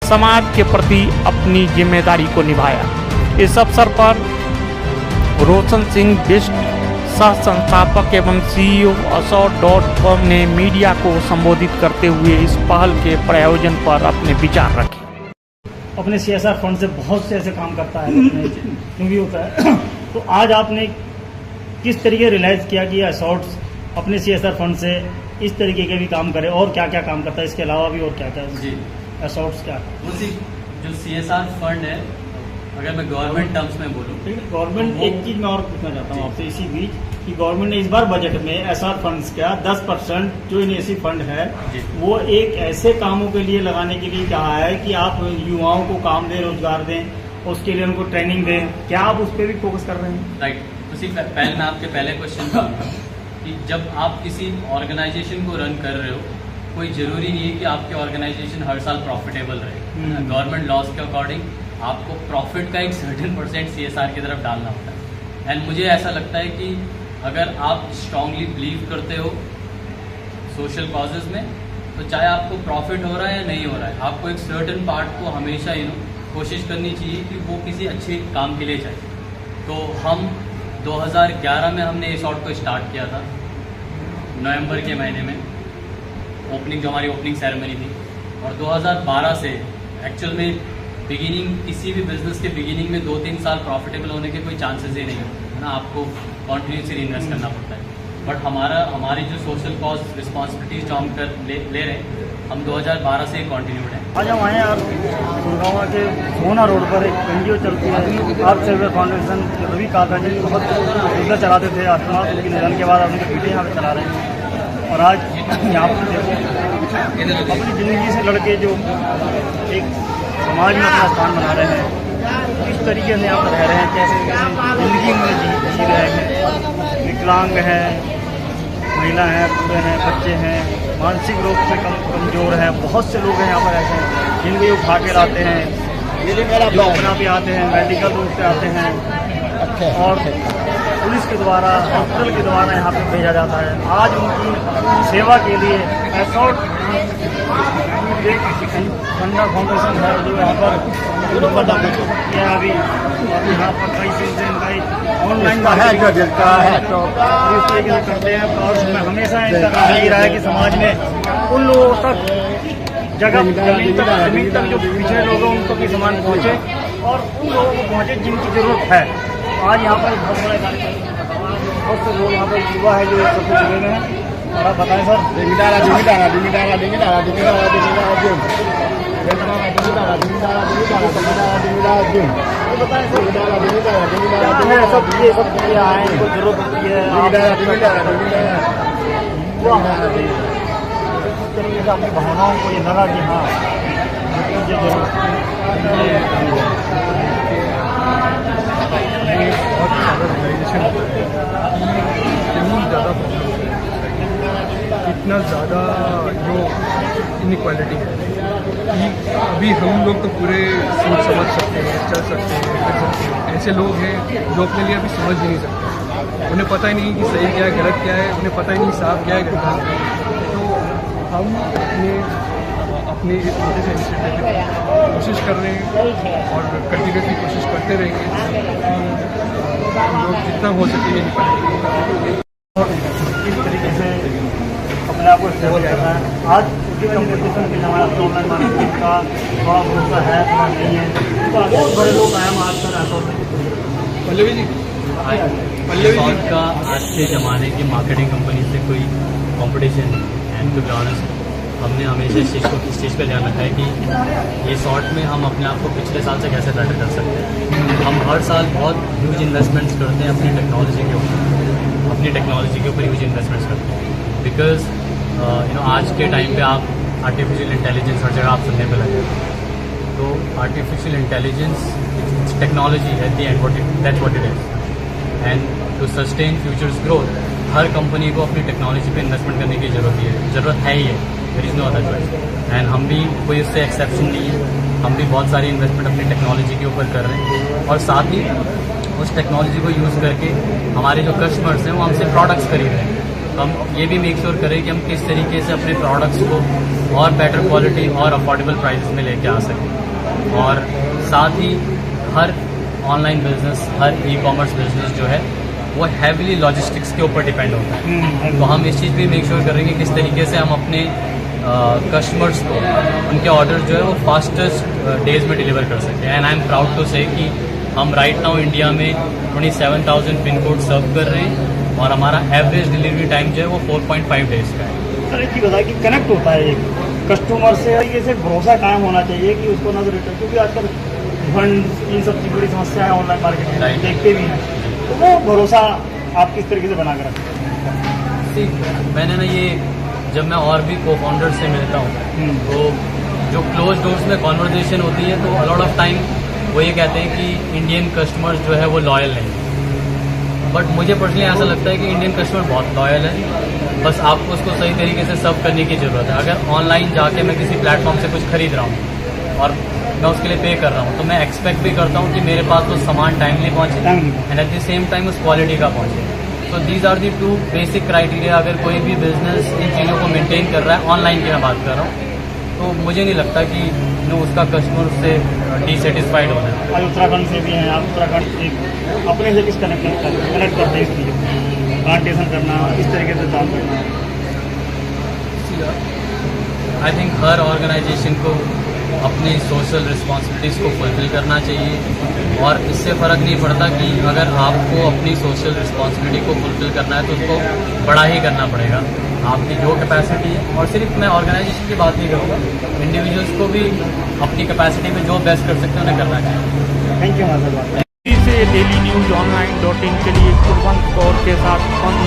समाज के प्रति अपनी जिम्मेदारी को निभाया। इस अवसर पर रोशन सिंह बिष्ट, सह संस्थापक एवं CEO assault.com ने मीडिया को संबोधित करते हुए इस पहल के प्रयोजन पर अपने विचार रखे। अपने CSR फंड से बहुत से ऐसे काम करता है क्योंकि होता है तो आज आपने किस तरीके रियलाइज़ किया कि असॉल्ट्स अपने CSR फंड से इस तरीके के भी काम करे और क्या क्या काम करता है, इसके अलावा भी और क्या क्या जी असॉल्ट्स क्या उसी जो CSR फंड है, अगर मैं गवर्नमेंट टर्म्स में बोलूँ, गवर्नमेंट एक चीज़ मैं और पूछना चाहता हूँ आपसे इसी बीच कि गवर्नमेंट ने इस बार बजट में SR फंड्स का 10% जो इनिशिएटिव फंड है वो एक ऐसे कामों के लिए लगाने के लिए कहा है कि आप युवाओं को काम दें, रोजगार दें, उसके लिए उनको ट्रेनिंग दें। क्या आप उस पर भी फोकस कर रहे हैं? राइट। उसी पहले मैं आपके पहले क्वेश्चन का कि जब आप किसी ऑर्गेनाइजेशन को रन कर रहे हो, कोई ज़रूरी नहीं है कि आपकी ऑर्गेनाइजेशन हर साल प्रॉफिटेबल रहे। गवर्नमेंट लॉज के अकॉर्डिंग आपको प्रॉफिट का एक सर्टेन % CSR की तरफ डालना होता है। एंड मुझे ऐसा लगता है कि अगर आप स्ट्रांगली बिलीव करते हो सोशल कॉजेज़ में, तो चाहे आपको प्रॉफिट हो रहा है या नहीं हो रहा है, आपको एक सर्टेन पार्ट को हमेशा कोशिश करनी चाहिए कि वो किसी अच्छे काम के लिए जाए। तो हम 2011 में हमने इस सॉर्ट को स्टार्ट किया था, नवंबर के महीने में ओपनिंग, जो हमारी ओपनिंग सेरेमनी थी। और 2012 से एक्चुअल में बिगिनिंग, किसी भी बिजनेस के बिगिनिंग में 2-3 साल प्रॉफिटेबल होने के कोई चांसेस ही नहीं होते है ना, आपको कॉन्टिन्यूसली इन्वेस्ट करना पड़ता है। बट हमारी जो सोशल कॉज रिस्पॉन्सिबिलिटीज जो हम ले रहे हैं, हम 2012 से कंटिन्यूड है। आज हम आए आप गुड़गांव के सोना रोड पर एक NGO चलती है, आप सेवा फाउंडेशन के रवि काका जी बहुत सुविधा चलाते थे। आसमान उनके निधन के बाद उनके बेटे यहाँ पे चला रहे हैं और आज यहाँ पर देखो अपनी ज़िंदगी से लड़के जो एक समाज में अपना स्थान बना रहे हैं, किस तरीके से यहाँ पर रह रहे हैं, कैसे ज़िंदगी में जी रहे हैं, विकलांग हैं, महिला हैं, बूढ़े हैं, बच्चे हैं, मानसिक रूप से कमज़ोर हैं, बहुत से लोग हैं यहाँ पर ऐसे हैं जिनके उठा के लाते हैं, जो अपना भी आते हैं, मेडिकल रूप से आते हैं और पुलिस के द्वारा, हॉस्पिटल के द्वारा यहाँ पे भेजा जाता है। आज उनकी सेवा के लिए असॉल्ट गंगा फाउंडेशन है जो यहाँ पर किया अभी, और यहाँ पर कई चीज़ें इनका ऑनलाइन है तो इस तरीके से करते हैं। और हमेशा इनका काम यही रहा है कि समाज में उन लोगों तक जमीन तक जो पिछड़े लोग हैं उनको भी सामान पहुँचे और उन लोगों को पहुँचे जिनकी ज़रूरत है। आज यहाँ पर बहुत बड़ा कार्यक्रम, बहुत से लोग यहाँ पर युवा है जो एक सबसे जुड़े हुए हैं। और आप बताएं सर। सब चीज़ें आए, इनको जरूरत होती है, तरीके से अपनी भावनाओं को ये लगा कि हाँ मुझे जरूरत इतना ज़्यादा जो इनइक्वालिटी है कि अभी हम लोग तो पूरे सोच समझ सकते हैं, चल सकते हैं, कर सकते हैं। ऐसे लोग हैं जो अपने लिए अभी समझ ही नहीं सकते, उन्हें पता ही नहीं कि सही क्या है, गलत क्या है, उन्हें पता ही नहीं साफ क्या है, गलत क्या है। तो हम अपने इस छोटे से इनिशिएटिव कोशिश कर रहे हैं और कंटिन्यूसली कोशिश करते रहेंगे कि लोग जितना हो सके ये निकालेंगे। इस तरीके से अपने आप को स्टेबल करना है। आज उसी कम्पिटिशन के हमारा ऑनलाइन मार्केटिंग का थोड़ा भरोसा है, थोड़ा नहीं है, तो बहुत बड़े लोग आए आज तक ऐसा पल्लवी जी का आज के ज़माने की मार्केटिंग कंपनी से कोई competition and to be honest हमने हमेशा इस चीज़ का ध्यान रखा है कि ये शॉर्ट में हम अपने आप को पिछले साल से कैसे बेटर कर सकते हैं। हम हर साल बहुत ह्यूज इन्वेस्टमेंट्स करते हैं अपनी टेक्नोलॉजी के ऊपर ह्यूज इन्वेस्टमेंट्स करते हैं। बिकॉज आज के टाइम पे आप आर्टिफिशियल इंटेलिजेंस हर जगह आप सुनने पे लगे, तो artificial intelligence technology at the end that's what it is. And to sustain future's growth हर कंपनी को अपनी टेक्नोलॉजी पे इन्वेस्टमेंट करने की ज़रूरत है ही है, there is no other choice. And हम भी कोई उससे एक्सेप्शन नहीं है, हम भी बहुत सारी इन्वेस्टमेंट अपनी टेक्नोलॉजी के ऊपर कर रहे हैं और साथ ही उस टेक्नोलॉजी को यूज़ करके हमारे जो कस्टमर्स हैं वो हमसे प्रोडक्ट्स खरीद रहे हैं। हम ये भी मेक श्योर करें कि हम किस तरीके से अपने प्रोडक्ट्स को और बेटर क्वालिटी और अफोर्डेबल प्राइसेस में लेके आ सकें। और साथ ही हर ऑनलाइन बिजनेस, हर ई कॉमर्स बिजनेस जो है वो हैविली लॉजिस्टिक्स के ऊपर डिपेंड होता है। तो हम इस चीज़ भी मेक श्योर करेंगे किस तरीके से हम अपने कस्टमर्स को उनके ऑर्डर जो है वो फास्टेस्ट डेज में डिलीवर कर सकते हैं। And I am proud to say कि हम राइट नाउ इंडिया में 27,000 पिन कोड सर्व कर रहे हैं और हमारा एवरेज डिलीवरी टाइम जो है वो 4.5 डेज का है। सर एक चीज़ बताइए कि कनेक्ट होता है एक कस्टमर से, ये से भरोसा कायम होना चाहिए कि उसको ना तो रिटर्न, क्योंकि आजकल फंड इन सब की बड़ी समस्या है ऑनलाइन मार्केट में, Right. देखते भी हैं, तो वो भरोसा आप किस तरीके से बना कर रखते हैं? मैंने ना ये जब मैं और भी को फाउंडर से मिलता हूँ तो जो क्लोज डोर्स में कॉन्वर्जेशन होती है तो अलॉट ऑफ टाइम वो ये कहते हैं कि इंडियन कस्टमर्स जो है वो लॉयल नहीं। बट मुझे पर्सनली ऐसा लगता है कि इंडियन कस्टमर बहुत लॉयल है, बस आपको उसको सही तरीके से सर्व करने की ज़रूरत है। अगर ऑनलाइन जाके मैं किसी प्लेटफॉर्म से कुछ खरीद रहा हूँ और मैं उसके लिए पे कर रहा हूँ तो मैं एक्सपेक्ट भी करता हूँ कि मेरे पास वो सामान टाइमली पहुँचे and at the same time उस क्वालिटी का पहुँचे। तो these are the 2 basic criteria. अगर कोई भी बिजनेस इन चीज़ों को मेंटेन कर रहा है, ऑनलाइन की मैं बात कर रहा हूँ, तो मुझे नहीं लगता कि उसका कस्टमर से डिससेटिस्फाइड होना है। आज उत्तराखंड से भी हैं आप, उत्तराखंड एक अपने से किस कनेक्ट करते हैं इसलिए प्लांटेशन करना, इस तरीके से काम करना? आई थिंक हर ऑर्गेनाइजेशन को अपनी सोशल रिस्पॉन्सिबिलिटीज़ को फुलफिल करना चाहिए और इससे फ़र्क नहीं पड़ता कि अगर आपको अपनी सोशल रिस्पॉन्सिबिलिटी को फुलफिल करना है तो उसको बड़ा ही करना पड़ेगा, आपकी जो कैपेसिटी है। और सिर्फ मैं ऑर्गेनाइजेशन की बात नहीं करूँगा, इंडिविजुअल्स को भी अपनी कैपेसिटी में जो बेस्ट कर सकते हैं उन्हें करना चाहिए। Thank you Madhav. से डेली न्यूज online.in के लिए कुलवंत कौर के साथ